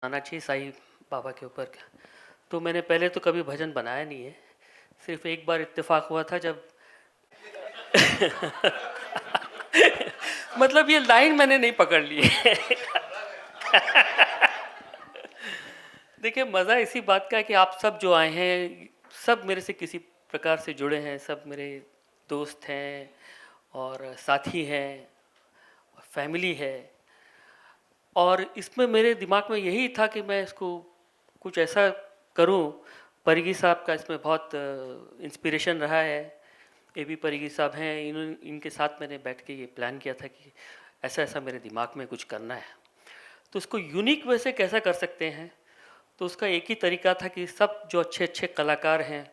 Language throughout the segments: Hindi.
आना चाहिए साईं बाबा के ऊपर का। तो मैंने पहले तो कभी भजन बनाया नहीं है। सिर्फ एक बार इत्तेफाक हुआ था जब मतलब ये लाइन मैंने नहीं पकड़ ली है। देखिए मज़ा इसी बात का है कि आप सब जो आए हैं सब मेरे से किसी प्रकार से जुड़े हैं, सब मेरे दोस्त हैं और साथी हैं, फैमिली है। और इसमें मेरे दिमाग में यही था कि मैं इसको कुछ ऐसा करूं। परिगी साहब का इसमें बहुत इंस्पिरेशन रहा है। एबी परिगी साहब हैं, इनके साथ मैंने बैठ के ये प्लान किया था कि ऐसा ऐसा मेरे दिमाग में कुछ करना है, तो इसको यूनिक वे से कैसा कर सकते हैं। तो उसका एक ही तरीका था कि सब जो अच्छे अच्छे कलाकार हैं,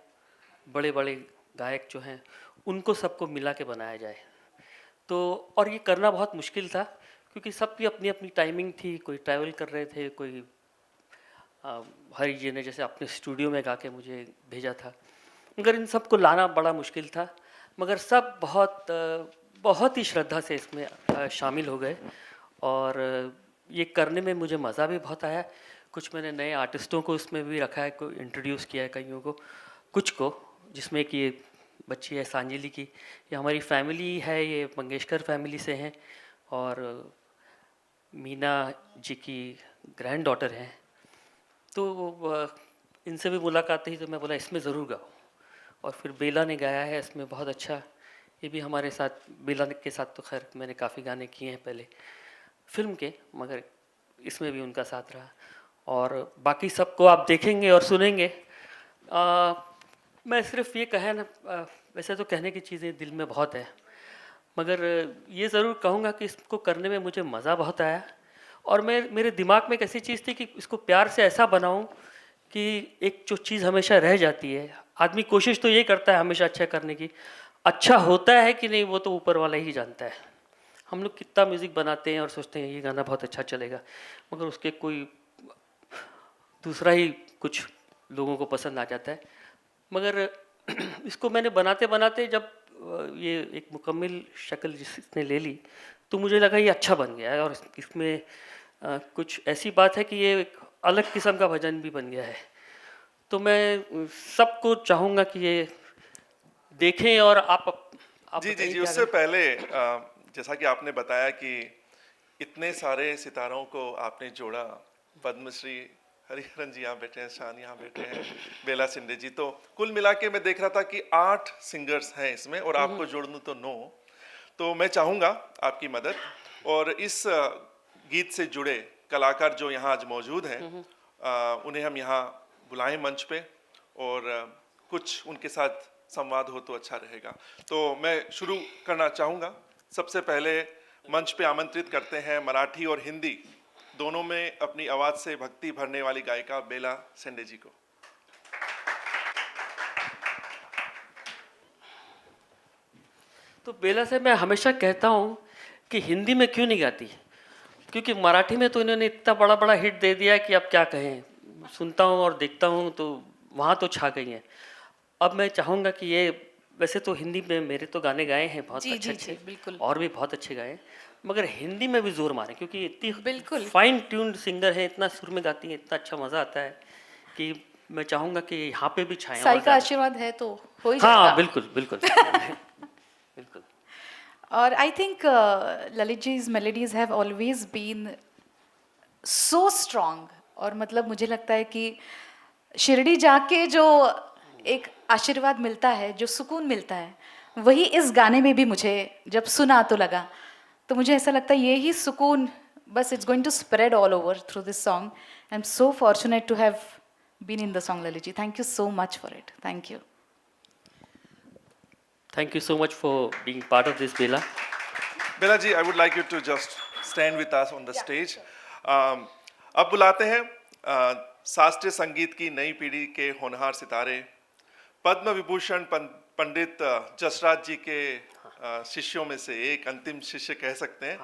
बड़े बड़े गायक जो हैं, उनको सबको मिला के बनाया जाए। तो और ये करना बहुत मुश्किल था क्योंकि सबकी अपनी अपनी टाइमिंग थी। कोई ट्रैवल कर रहे थे, कोई हरी जी ने जैसे अपने स्टूडियो में गा के मुझे भेजा था, मगर इन सबको लाना बड़ा मुश्किल था। मगर सब बहुत ही श्रद्धा से इसमें शामिल हो गए और ये करने में मुझे मज़ा भी बहुत आया। कुछ मैंने नए आर्टिस्टों को इसमें भी रखा है, को इंट्रोड्यूस किया है कईयों को, कुछ को, जिसमें कि ये बच्ची है सांजलि की, ये हमारी फैमिली है, ये मंगेशकर फैमिली से हैं और मीना जी की ग्रैंड डॉटर हैं। तो इनसे भी मुलाकात हुई तो मैं बोला इसमें ज़रूर गाओ। और फिर बेला ने गाया है इसमें बहुत अच्छा। ये भी हमारे साथ, बेला के साथ तो खैर मैंने काफ़ी गाने किए हैं पहले फिल्म के, मगर इसमें भी उनका साथ रहा। और बाकी सबको आप देखेंगे और सुनेंगे। मैं सिर्फ ये कहे ना, वैसे तो कहने की चीज़ें दिल में बहुत है, मगर ये ज़रूर कहूँगा कि इसको करने में मुझे मज़ा बहुत आया। और मेरे दिमाग में एक ऐसी चीज़ थी कि इसको प्यार से ऐसा बनाऊं कि एक जो चीज़ हमेशा रह जाती है, आदमी कोशिश तो ये करता है हमेशा अच्छा करने की, अच्छा होता है कि नहीं वो तो ऊपर वाला ही जानता है। हम लोग कितना म्यूज़िक बनाते हैं और सोचते हैं ये गाना बहुत अच्छा चलेगा, मगर उसके कोई दूसरा ही कुछ लोगों को पसंद आ जाता है। मगर इसको मैंने बनाते बनाते जब ये एक मुकम्मल शक्ल जिसने ले ली, तो मुझे लगा ये अच्छा बन गया है। और इसमें कुछ ऐसी बात है कि ये एक अलग किस्म का भजन भी बन गया है। तो मैं सबको चाहूँगा कि ये देखें। और आप जी, जी, बताइए जी। क्या उससे करें। पहले जैसा कि आपने बताया कि इतने सारे सितारों को आपने जोड़ा, पद्मश्री हरिहरन जी यहाँ बैठे हैं, शान यहाँ बैठे हैं, बेला शिंदे जी, तो कुल मिला के मैं देख रहा था कि 8 सिंगर्स हैं इसमें और आपको जोड़ दूँ तो 9। तो मैं चाहूँगा आपकी मदद और इस गीत से जुड़े कलाकार जो यहाँ आज मौजूद हैं, उन्हें हम यहाँ बुलाएं मंच पे और कुछ उनके साथ संवाद हो तो अच्छा रहेगा। तो मैं शुरू करना चाहूँगा। सबसे पहले मंच पे आमंत्रित करते हैं मराठी और हिंदी दोनों में अपनी आवाज़ से भक्ति भरने वाली गायिका बेला शिंदे जी को। तो बेला से मैं हमेशा कहता हूँ कि हिंदी में क्यों नहीं गाती, क्योंकि मराठी में तो इन्होंने इतना बड़ा बड़ा हिट दे दिया है कि अब क्या कहें। सुनता हूँ और देखता हूँ तो वहाँ तो छा गई हैं। अब मैं चाहूँगा कि ये, वैसे तो हिंदी में मेरे तो गाने गाए हैं बहुत जी, अच्छे जी, जी, अच्छे, बिल्कुल। और भी बहुत अच्छे गाए हैं, मगर हिंदी में भी जोर मारें क्योंकि इतनी बिल्कुल, फाइन ट्यून्ड सिंगर है, इतना सुर में गाती है, इतना अच्छा मज़ा आता है कि मैं चाहूँगा कि यहाँ पे भी छाएं साई और का ज़्यादा। आशीर्वाद है तो हो ही हाँ जाएगा। बिल्कुल बिल्कुल बिल्कुल। और आई थिंक ललित जी's melodies have always been so strong। और मतलब मुझे लगता है कि शिरडी जाके जो एक आशीर्वाद मिलता है, जो सुकून मिलता है, वही इस गाने में भी मुझे जब सुना तो लगा। तो मुझे ऐसा लगता है यही सुकून बस it's going to spread all over through this song. I am so fortunate to have been in the song Lalit ji. Thank you so much for it. Thank you. Thank you so much for being part of this, Bela. Bela ji, I would like you to just stand with us on the stage. अब बुलाते हैं शास्त्रीय संगीत की नई पीढ़ी के होनहार सितारे, पद्म विभूषण पंडित जसराज जी के शिष्यों में से एक, अंतिम शिष्य कह सकते हैं,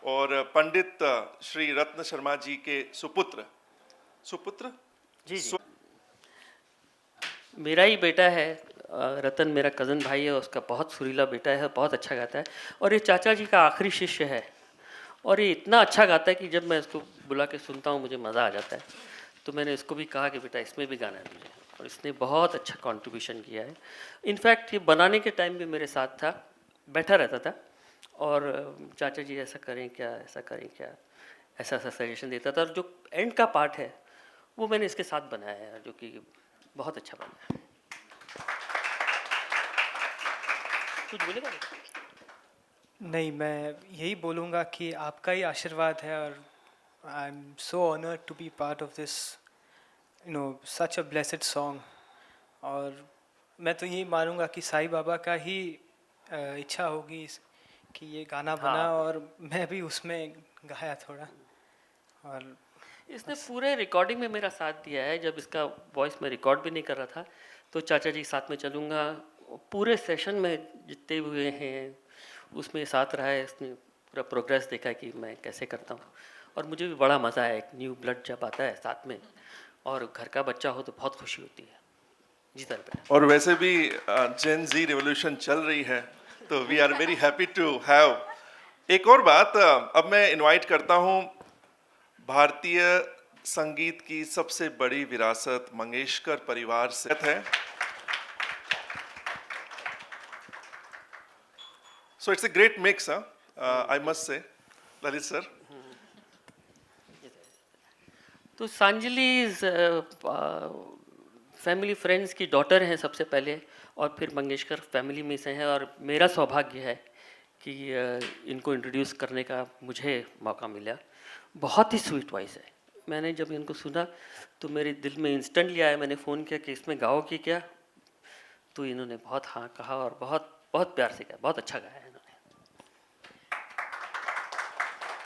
और पंडित श्री रत्न शर्मा जी के सुपुत्र सुपुत्र जी जी, सु, मेरा ही बेटा है रतन, मेरा कज़न भाई है, उसका बहुत सुरीला बेटा है, बहुत अच्छा गाता है। और ये चाचा जी का आखिरी शिष्य है और ये इतना अच्छा गाता है कि जब मैं इसको बुला के सुनता हूँ मुझे मज़ा आ जाता है। तो मैंने इसको भी कहा कि बेटा इसमें भी गाना है तुझे, और इसने बहुत अच्छा कंट्रीब्यूशन किया है। इनफैक्ट ये बनाने के टाइम भी मेरे साथ था, बैठा रहता था और चाचा जी ऐसा करें क्या, ऐसा करें क्या, ऐसा ऐसा सजेशन देता था। और जो एंड का पार्ट है वो मैंने इसके साथ बनाया है, जो कि बहुत अच्छा बना है। कुछ बोलेगा बेटा? नहीं, मैं यही बोलूँगा कि आपका ही आशीर्वाद है, और I am so honoured to be part of this such a blessed song. और मैं तो यही मानूंगा कि साईं बाबा का ही इच्छा होगी कि ये गाना बना, हाँ, और मैं भी उसमें गाया थोड़ा। और इसने पूरे रिकॉर्डिंग में मेरा साथ दिया है। जब इसका वॉइस मैं रिकॉर्ड भी नहीं कर रहा था तो चाचा जी साथ में चलूँगा, पूरे सेशन में जितने हुए हैं उसमें साथ रहा है। इसने पूरा प्रोग्रेस देखा है कि मैं कैसे करता हूँ, और मुझे भी बड़ा मज़ा है। एक न्यू ब्लड जब आता है साथ में और घर का बच्चा हो तो बहुत खुशी होती है। जी सर बेटा। और वैसे भी जेन जी रिवॉल्यूशन चल रही है, तो we are very happy to have. एक और बात, अब मैं इनवाइट करता हूँ भारतीय संगीत की सबसे बड़ी विरासत मंगेशकर परिवार से है। So it's a great mix, I must say, Lalit sir. तो सांजलि फैमिली फ्रेंड्स की डॉटर हैं सबसे पहले, और फिर मंगेशकर फैमिली में से हैं। और मेरा सौभाग्य है कि इनको इंट्रोड्यूस करने का मुझे मौका मिला। बहुत ही स्वीट वॉइस है। मैंने जब इनको सुना तो मेरे दिल में इंस्टेंटली आया। मैंने फ़ोन किया कि इसमें गाओ कि क्या, तो इन्होंने बहुत हाँ कहा और बहुत बहुत प्यार से गाया, बहुत अच्छा गाया है इन्होंने।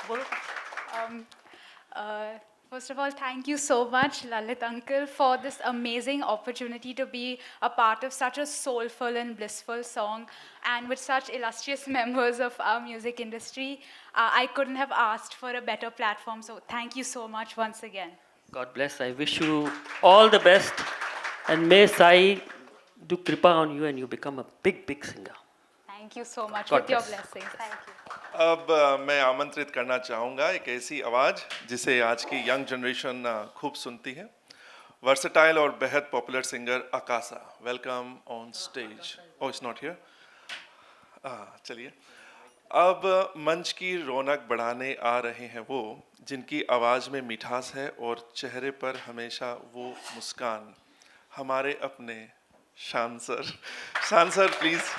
बोलो। Um, First of all, thank you so much, Lalit uncle, for this amazing opportunity to be a part of such a soulful and blissful song, and with such illustrious members of our music industry. I couldn't have asked for a better platform, so thank you so much once again. God bless. I wish you all the best, and may Sai do kripa on you and you become a big, big singer. Thank you so much God with your bless. blessings. Thank you. अब मैं आमंत्रित करना चाहूँगा एक ऐसी आवाज़ जिसे आज की यंग जनरेशन खूब सुनती है। वर्सेटाइल और बेहद popular singer Akasa, welcome on stage. Oh, it's not here. चलिए, अब मंच की रौनक बढ़ाने आ रहे हैं वो जिनकी आवाज़ में मिठास है और चेहरे पर हमेशा वो मुस्कान, हमारे अपने शान सर। शान सर प्लीज़।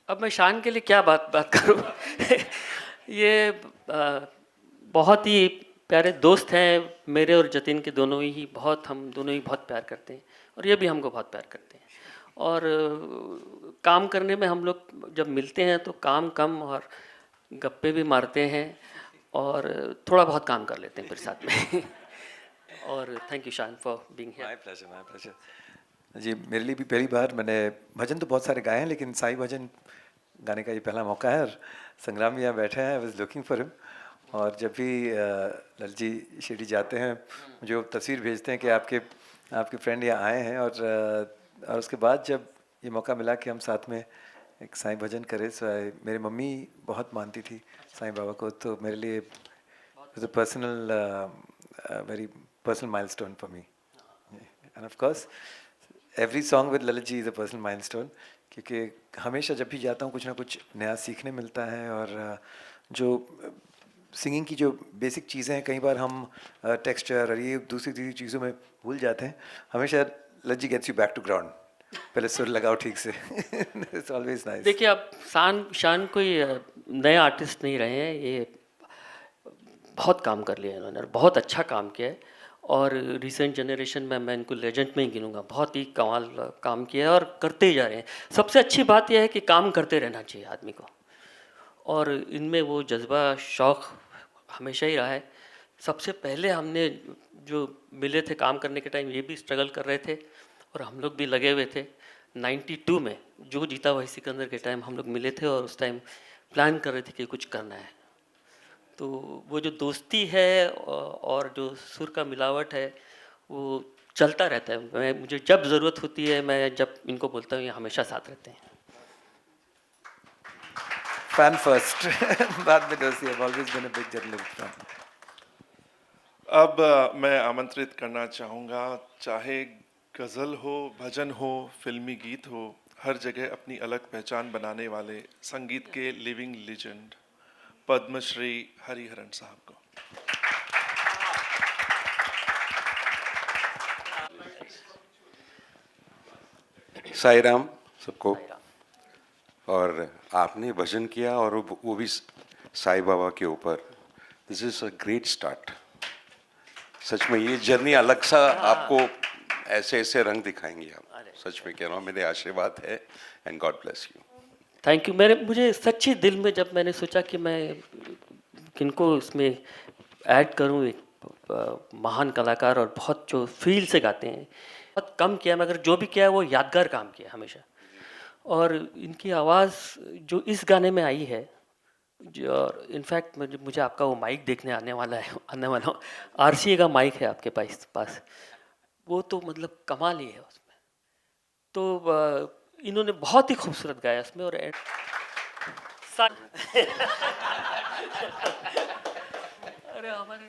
अब मैं शान के लिए क्या बात बात करूं। ये बहुत ही प्यारे दोस्त हैं मेरे और जतिन के, दोनों ही बहुत, हम दोनों ही बहुत प्यार करते हैं और ये भी हमको बहुत प्यार करते हैं। और काम करने में हम लोग जब मिलते हैं तो काम कम और गप्पे भी मारते हैं और थोड़ा बहुत काम कर लेते हैं फिर साथ में। और thank you Shaan for being here. My pleasure, my pleasure. जी, मेरे लिए भी पहली बार, मैंने भजन तो बहुत सारे गाए हैं लेकिन साईं भजन गाने का ये पहला मौका है। और संग्राम भी यहाँ बैठे हैं, I was looking for him. और जब भी ललित जी शिरडी जाते हैं मुझे वो तस्वीर भेजते हैं कि आपके आपके फ्रेंड यहाँ आए हैं। और उसके बाद जब ये मौका मिला कि हम साथ में एक साईं भजन करें, सो मेरी मम्मी बहुत मानती थी साईं बाबा को, तो मेरे लिए it a personal, very personal milestone for me. And of course every song with Lalit ji is a personal milestone, क्योंकि हमेशा जब भी जाता हूँ कुछ ना कुछ नया सीखने मिलता है। और जो सिंगिंग की जो बेसिक चीज़ें हैं, कई बार हम टेक्सचर और ये दूसरी चीज़ों में भूल जाते हैं। हमेशा Lalit ji gets you back to ground, पहले सुर लगाओ ठीक से। It's always nice. देखिए, अब शान कोई नए आर्टिस्ट नहीं रहे हैं, ये बहुत काम कर लिया इन्होंने और बहुत अच्छा काम किया है। और रिसेंट जनरेशन में मैं इनको लेजेंड में ही गिनूंगा। बहुत ही कमाल काम किया है और करते ही जा रहे हैं। सबसे अच्छी बात यह है कि काम करते रहना चाहिए आदमी को, और इनमें वो जज्बा शौक़ हमेशा ही रहा है। सबसे पहले हमने जो मिले थे काम करने के टाइम, ये भी स्ट्रगल कर रहे थे और हम लोग भी लगे हुए थे। 92 में जो जीता वही सिकंदर के टाइम हम लोग मिले थे और उस टाइम प्लान कर रहे थे कि कुछ करना है। तो वो जो दोस्ती है और जो सुर का मिलावट है वो चलता रहता है। मुझे जब ज़रूरत होती है, मैं जब इनको बोलता हूँ, ये हमेशा साथ रहते हैं। fan first. बाद में दोस्ती. I've always been a big Jagler fan. अब मैं आमंत्रित करना चाहूँगा, चाहे गज़ल हो, भजन हो, फिल्मी गीत हो, हर जगह अपनी अलग पहचान बनाने वाले संगीत के लिविंग लेजेंड पद्मश्री हरिहरन साहब को. साई राम सबको. और आपने भजन किया और वो भी साईं बाबा के ऊपर. This is a great start. सच में ये जर्नी अलग सा आपको ऐसे ऐसे रंग दिखाएंगे आप. सच में कह रहा हूँ, मेरे आशीर्वाद है. And God bless you. Thank you. मुझे सच्ची दिल में जब मैंने सोचा कि मैं किनको इसमें ऐड करूं, एक महान कलाकार और बहुत जो फील से गाते हैं, बहुत कम किया, मगर जो भी किया है वो यादगार काम किया हमेशा. और इनकी आवाज़ जो इस गाने में आई है, जो और इनफैक्ट मुझे आपका वो माइक देखने आने वाला हूँ. आरसीए का माइक है आपके पास, वो तो मतलब कमाल ही है उसमें. तो इन्होंने बहुत ही खूबसूरत गाया उसमें. और अरे हमारे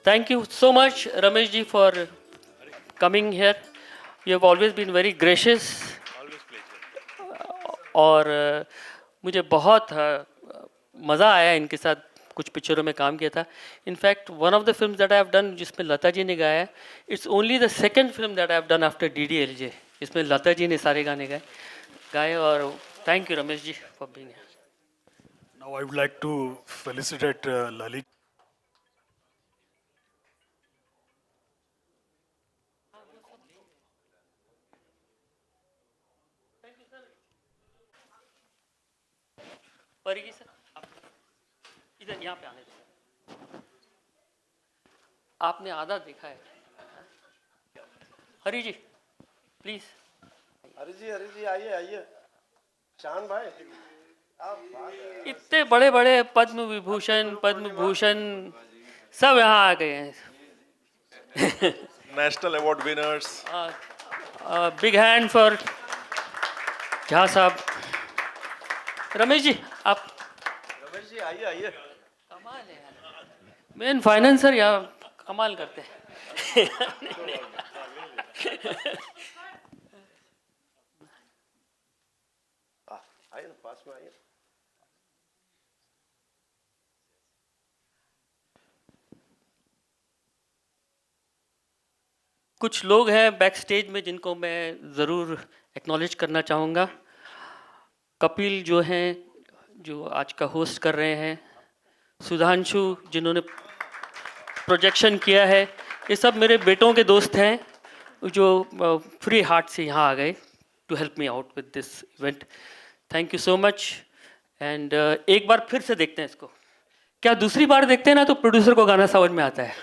Thank you so much, Ramesh ji, for coming here. You have always been very gracious. और मुझे बहुत मज़ा आया इनके साथ कुछ पिक्चरों में काम किया था. In fact one of the film that I have done जिसमें लता जी ने गाया है, it's only the second film that I have done after DDLJ. इसमें लता जी ने सारे गाने गाए और thank you Ramesh ji for being here. Now I would like to felicitate Lalit. परिगी सर, इधर यहाँ पे आने दो. आपने आधा देखा है. हरी जी प्लीज. हरी जी आइए आइए. शान भाई इतने बड़े बड़े पद्म विभूषण पद्म भूषण सब यहाँ आ गए हैं. National award winners. Big hand for Jha साहब. रमेश जी आप. रमेश जी आइए आइए. कमाल है यार, मेन फाइनेंसर यहाँ कमाल करते हैं. आइए ना पास में आइए. कुछ लोग हैं बैक स्टेज में जिनको मैं ज़रूर एक्नॉलेज करना चाहूँगा. कपिल जो हैं जो आज का होस्ट कर रहे हैं, सुधांशु जिन्होंने प्रोजेक्शन किया है, ये सब मेरे बेटों के दोस्त हैं जो फ्री हार्ट से यहाँ आ गए to help me out with this event. Thank you so much. And एक बार फिर से देखते हैं इसको. क्या दूसरी बार देखते हैं ना तो प्रोड्यूसर को गाना समझ में आता है.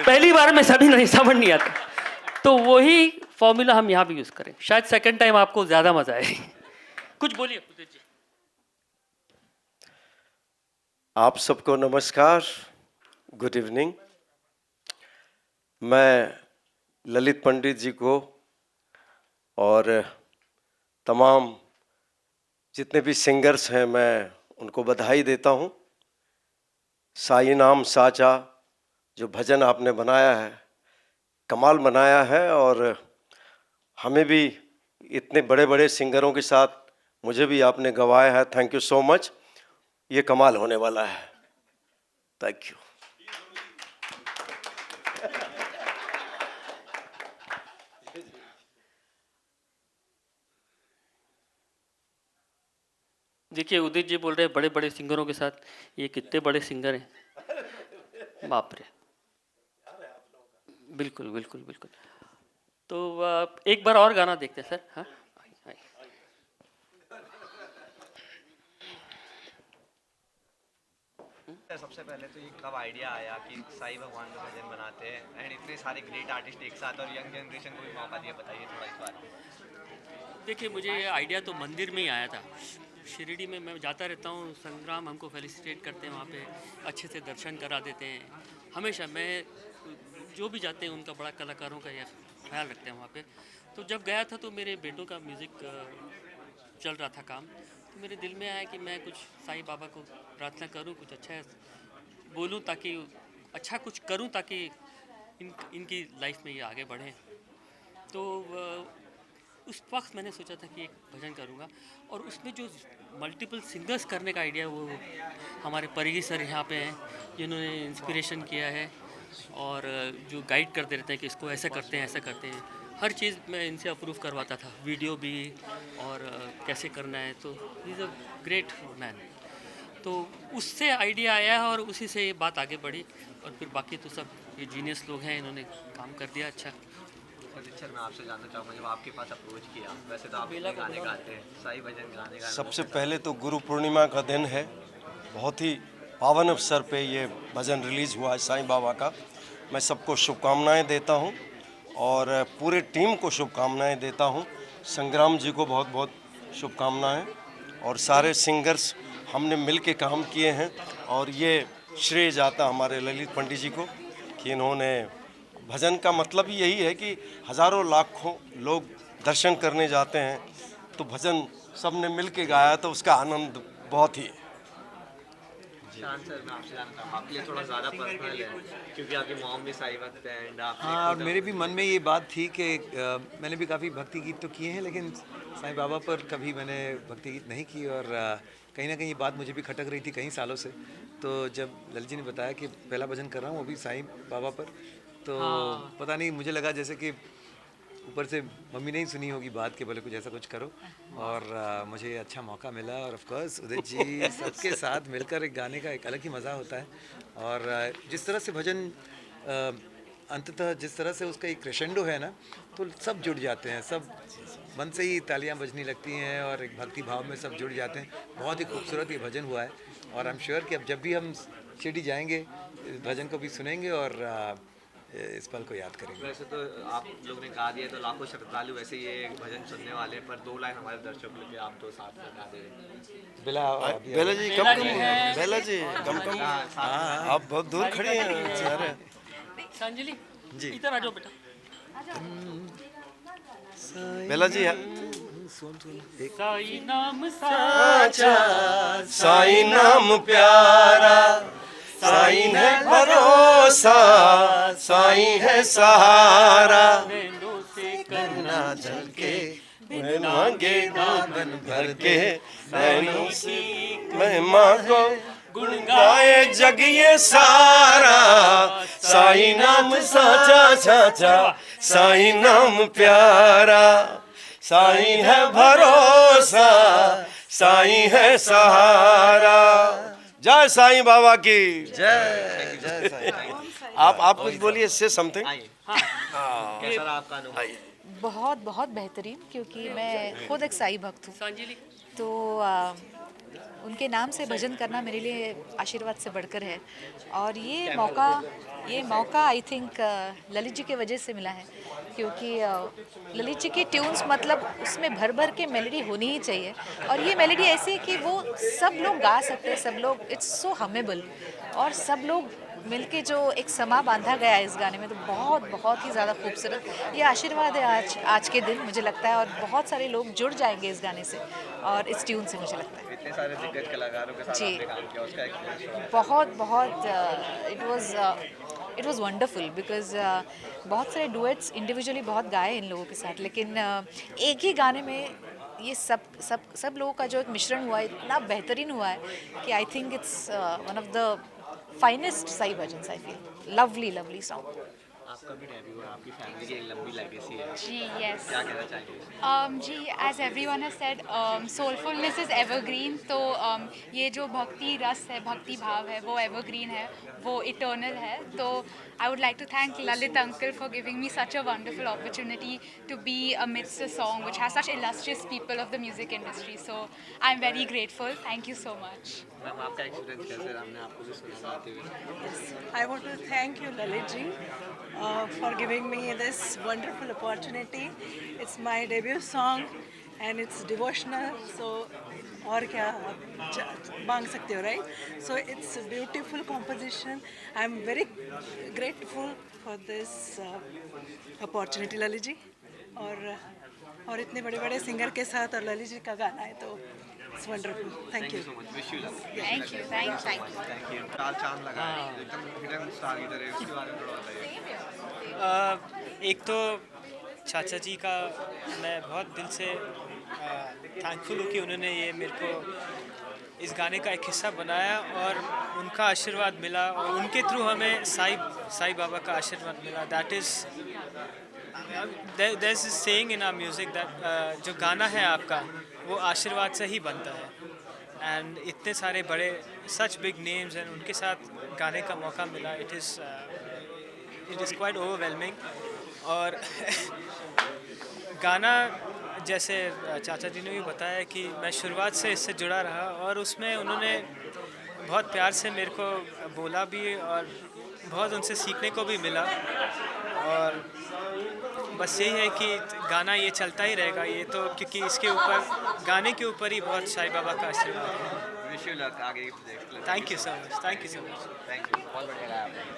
पहली बार में सभी नहीं समझ नहीं आता, तो वही फॉर्मूला हम यहाँ भी यूज़ करें. शायद सेकंड टाइम आपको ज़्यादा मज़ा आए. कुछ बोलिए उदित जी. आप सबको नमस्कार, गुड इवनिंग. मैं ललित पंडित जी को और तमाम जितने भी सिंगर्स हैं मैं उनको बधाई देता हूँ. साई नाम साचा जो भजन आपने बनाया है कमाल बनाया है, और हमें भी इतने बड़े बड़े सिंगरों के साथ मुझे भी आपने गवाया है. Thank you so much. ये कमाल होने वाला है. Thank you. देखिए उदित जी बोल रहे हैं बड़े बड़े सिंगरों के साथ, ये कितने बड़े सिंगर हैं, बाप रे. बिल्कुल बिल्कुल बिल्कुल. तो एक बार और गाना देखते हैं सर. हाँ सबसे पहले तो ये कब आइडिया आया कि साईं भगवान का भजन बनाते हैं एंड इतने सारे ग्रेट आर्टिस्ट एक साथ और यंग जनरेशन को भी मौका दिया, बताइए थोड़ा इस बारे में. देखिए मुझे ये आइडिया तो मंदिर में ही आया था. शिरडी में मैं जाता रहता हूँ, संग्राम हमको फेलिसिटेट करते हैं वहाँ पे, अच्छे से दर्शन करा देते हैं. हमेशा मैं जो भी जाते हैं उनका बड़ा कलाकारों का यह ख्याल रखते हैं वहाँ पे. तो जब गया था तो मेरे बेटों का म्यूज़िक चल रहा था काम, तो मेरे दिल में आया कि मैं कुछ साईं बाबा को प्रार्थना करूं, कुछ अच्छा बोलूं ताकि अच्छा कुछ करूं ताकि इनकी लाइफ में ये आगे बढ़ें. तो उस वक्त मैंने सोचा था कि एक भजन करूंगा, और उसमें जो मल्टीपल सिंगर्स करने का आइडिया वो हमारे परिगी सर यहाँ पे हैं जिन्होंने इंस्पिरेशन किया है और जो गाइड करते रहते हैं कि इसको ऐसा करते हैं ऐसा करते हैं. हर चीज़ मैं इनसे अप्रूव करवाता था, वीडियो भी और कैसे करना है. तो he is a great man. तो उससे आइडिया आया और उसी से ये बात आगे बढ़ी, और फिर बाकी तो सब ये जीनियस लोग हैं, इन्होंने काम कर दिया अच्छा. सर मैं आपसे जानना चाहूँगा, जब आपके पास अप्रोच किया, वैसे तो आप इतने गाने गाते हैं, साईं भजन गाने गाने. सबसे पहले तो गुरु पूर्णिमा का दिन है, बहुत ही पावन अवसर पे ये भजन रिलीज़ हुआ है साईं बाबा का. मैं सबको शुभकामनाएं देता हूँ और पूरे टीम को शुभकामनाएं देता हूँ. संग्राम जी को बहुत बहुत शुभकामनाएं, और सारे सिंगर्स हमने मिल के काम किए हैं, और ये श्रेय जाता हमारे ललित पंडित जी को कि इन्होंने, भजन का मतलब ही यही है कि हज़ारों लाखों लोग दर्शन करने जाते हैं, तो भजन सब ने मिल के गाया तो उसका आनंद बहुत ही है. शान सर, मैं आपसे जानना चाहूँगा, आपके लिए थोड़ा ज़्यादा पर्सनल है क्योंकि आपकी मॉम भी साई भक्त है एंड आप हाँ, और मेरे भी मन में ये बात थी कि मैंने भी काफ़ी भक्ति गीत तो किए हैं, लेकिन साईं बाबा पर कभी मैंने भक्ति गीत नहीं की। और कहीं ना कहीं ये बात मुझे भी खटक रही थी कई सालों से। तो जब ललित जी ने बताया कि पहला भजन कर रहा हूँ वो भी साईं बाबा पर, तो पता नहीं, मुझे लगा जैसे कि ऊपर से मम्मी ने ही सुनी होगी बात कि बोले कुछ ऐसा कुछ करो। और मुझे अच्छा मौका मिला, और ऑफ कोर्स उदित जी सबके साथ मिलकर एक गाने का एक अलग ही मज़ा होता है। और जिस तरह से भजन अंततः जिस तरह से उसका एक क्रेशेंडो है ना, तो सब जुड़ जाते हैं, सब मन से ही तालियां बजने लगती हैं और एक भक्ति भाव में सब जुड़ जाते हैं। बहुत ही खूबसूरत ये भजन हुआ है, और आई एम श्योर कि अब जब भी हम शिरडी जाएंगे इस भजन को भी सुनेंगे और इस पल को याद करेंगे। वैसे तो आप लोग ने गा दिया तो लाखों श्रद्धालु वैसे ये भजन सुनने वाले हैं, पर 2 लाइन हमारे दर्शकों के लिए आप तो साथ में गा दे। बेला जी कम आप बहुत दूर खड़ी हैं। अरे संजलि जी। इधर आ जाओ बेटा। बेला जी, साई नाम साईं नाम प्यारा, साईं है भरोसा, साईं है सहारा, नैनों से करना जल के मैं मांगे दामन भर के, नैनों से मैं मांगो गुण गाए जग ये सारा, साईं नाम साचा साचा, साईं नाम प्यारा, साईं है भरोसा, साईं है सहारा। जय साईं बाबा की जय। जय साईं। आप कुछ बोलिए, से समथिंग। कैसा रहा आपका अनुभव? बहुत बहुत बेहतरीन, क्योंकि मैं खुद एक साई भक्त हूँ, संजलि तो उनके नाम से भजन करना मेरे लिए आशीर्वाद से बढ़कर है। और ये मौका आई थिंक ललित जी के वजह से मिला है, क्योंकि ललित जी की ट्यून्स मतलब उसमें भर भर के मेलोडी होनी ही चाहिए। और ये मेलोडी ऐसी है कि वो सब लोग गा सकते हैं, सब लोग, इट्स सो हमेबल, और सब लोग मिलके जो एक समा बांधा गया है इस गाने में, तो बहुत बहुत ही ज़्यादा खूबसूरत ये आशीर्वाद है आज के दिन, मुझे लगता है। और बहुत सारे लोग जुड़ जाएंगे इस गाने से और इस ट्यून से, मुझे लगता है। इतने सारे दिग्गज कलाकारों के साथ जी। आपने काम किया, उसका एक्सपीरियंस बहुत इट वाज वंडरफुल, बिकॉज बहुत सारे डुएट्स इंडिविजुअली बहुत गाए इन लोगों के साथ, लेकिन एक ही गाने में ये सब लोगों का जो एक मिश्रण हुआ है इतना बेहतरीन हुआ है कि I think it's one of the finest Sai bhajans. I feel lovely lovely song. आपका भी डेब्यू है, आपकी फैमिली की एक लंबी लेगेसी है, जी यस क्या कहना चाहेंगे? जी as everyone has said soulfulness is evergreen, तो ये जो भक्ति रस है, भक्ति भाव है, वो एवरग्रीन है, वो इटर्नल है। तो I would like to thank Lalit uncle for giving me such a wonderful opportunity to be amidst a song which has such illustrious people of the music industry. So I'm very grateful. Thank you so much. Ma'am आपका एक्सपीरियंस कैसे रहा? हमने आपको भी सुना गाते हुए। I want to thank you, Lalit ji, for giving me this wonderful opportunity. It's my debut song and it's devotional, so और क्या आप मांग सकते हो, right? So it's a beautiful composition. I'm very grateful for this opportunity, Lalit ji. और इतने बड़े बड़े सिंगर के साथ और ललित जी का गाना है, तो it's wonderful. Thank you. so much. Wish you luck. Thank you. Thank you. चाल चांद लगा है, एकदम हिडन स्टार की तरह, उसके बारे में थोड़ा बताइए। एक तो चाचा जी का मैं बहुत दिल से थैंकफुल हूँ कि उन्होंने ये मेरे को इस गाने का एक हिस्सा बनाया और उनका आशीर्वाद मिला, और उनके थ्रू हमें साई बाबा का आशीर्वाद मिला। That is there is saying in our music that जो गाना है आपका वो आशीर्वाद से ही बनता है। एंड इतने सारे बड़े सच बिग नेम्स हैं, उनके साथ गाने का मौका मिला। It is quite overwhelming. और गाना जैसे चाचा जी ने भी बताया कि मैं शुरुआत से इससे जुड़ा रहा, और उसमें उन्होंने बहुत प्यार से मेरे को बोला भी और बहुत उनसे सीखने को भी मिला। और बस यही है कि गाना ये चलता ही रहेगा, ये तो क्योंकि इसके ऊपर गाने के ऊपर ही बहुत साईं बाबा का आशीर्वाद है। विश यू लक आगे के प्रोजेक्ट के लिए। Thank you so much, thank you so much. Thank you, बहुत बढ़िया गाया आपने।